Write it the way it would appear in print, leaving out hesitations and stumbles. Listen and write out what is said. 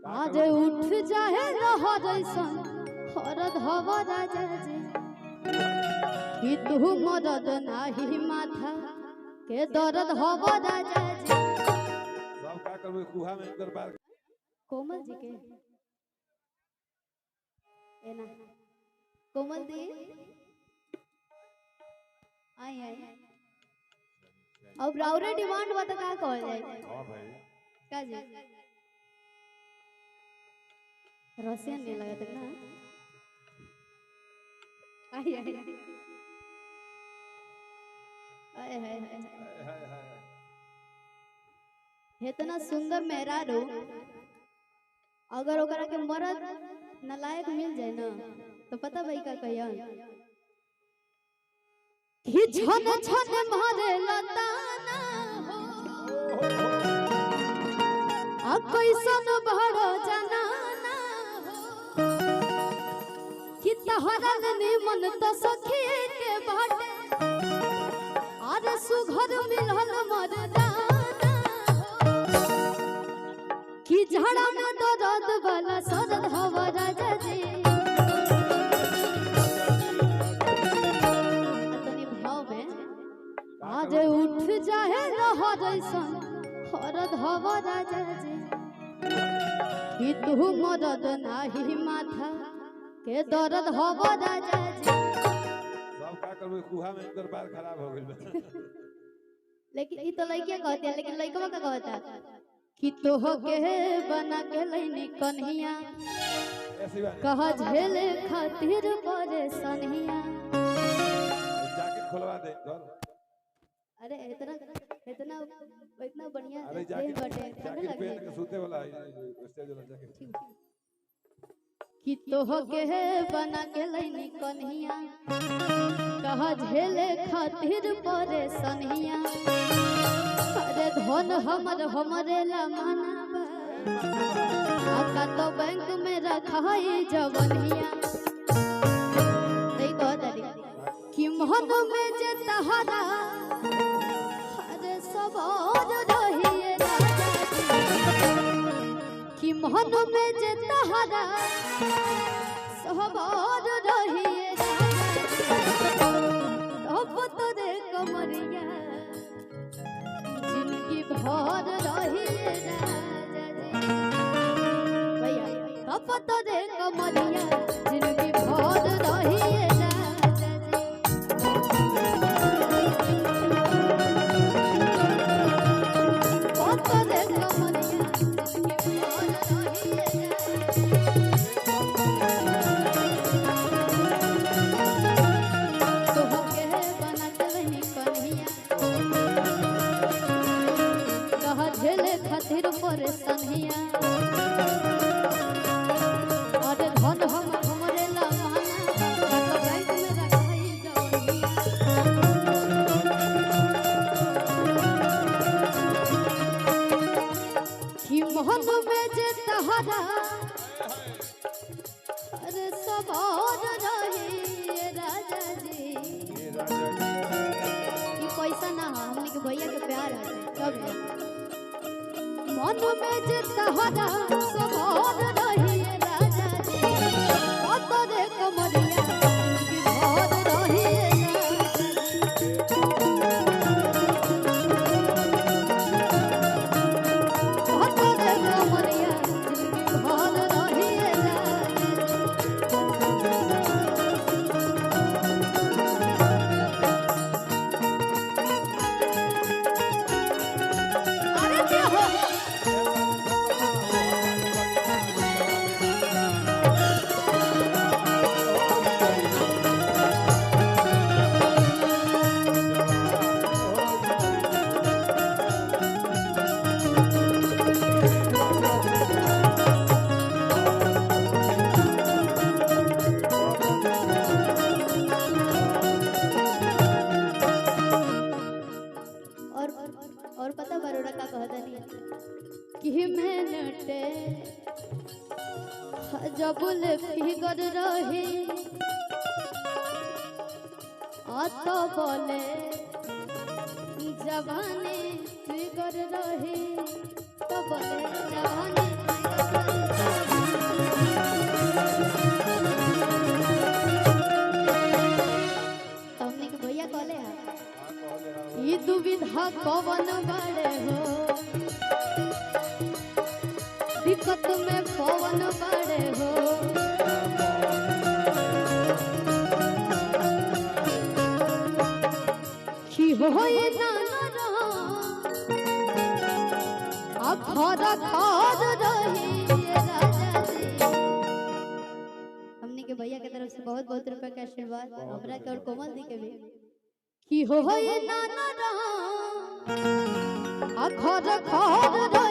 आज उठ जाए रह जैसन हरद हवा राजा जी कि तू मदद नाही माथा के दर्द हवा राजा जी सब का करबे कुहा में दरबार कोमल जी के एना कोमल दी आई आई अब राउरे डिमांड बता का कहल जाए हां भाई का जी रसियन नहीं लगा तक ना आई आई आए हाय हाय इतना सुंदर मेहरारू अगर ओकरा के मर्द नलायक मिल जाए ना तो पता भाई का कहियन कि छन छन मारे लताना हो आ कैसन बड़ो जनाना हो कि तहरा निमन तो सखी के बाटे अरे सुघर मिलल मर्दाना कि झड़ा में दर्द वाला सरद हवा राजा जी तनी भाव में आज उठ जाए रह जैसन हरद हवा राजा जी कि तू मदद नाही माथा के दर्द हवा राजा जी सब का करबे कुहा में दरबार खराब हो गेल लेकिन ई तो लइके कहते हैं लेकिन लइकवा का कहता कि तोह के बना के लैनी कन्हिया ऐसी बात कहा झेले खातिर परेशानिया जाके खुलवा दे घर अरे इतना इतना इतना बढ़िया अरे देह बटे ठंडा जाके लग पेट के जाए सूते वाला स्टेज वाला जाके कि तोह के बना के लैनी कन्हिया कहा झेले खातिर परेशानिया अरे धन हमरे ला मानाबा आका तो बैंक में रखाई जवनिया नहीं कह दरी कि मन में जे तहरा अरे सवार रहिए राजा कि मन में जे तहरा सवार रहिए राजा तब तो रे कमरिया जिनकी भर रहिए राजा जी भैया तब तो रे कमरिया जिनकी भर रहिए राजा जी तब तो रे कमरिया जिनकी भर रहिए तो के बना के रही कन्हिया कहा झेले खातिर परेशानिया अरे धन हमरे ला माना तो बैंक में रखाई जवनिया कि मोहन में जे तहरा अरे सवार रही राजा जी ये राजा ये पैसा ना है हमने के भैया के प्यार है सब मन में जे तहरा सवार रही राजा जी कत रे कमरिया जिनकी भर रही कत रे कमरिया जिनकी भर रही अरे क्या हो और पता बरोड़ा का कहता नहीं कि मैंने जबुल फिगर रही तो बोले जवानी फिगर रही तो बोले जवानी दिक्कत में पवन बड़े हो कि हो ये नाना अखर खर रही राजा जी। हमने के भैया के तरफ से बहुत बहुत रुपए का आशीर्वाद हमरा के और कोमल दी के भी कि हो ये नाना अखर खर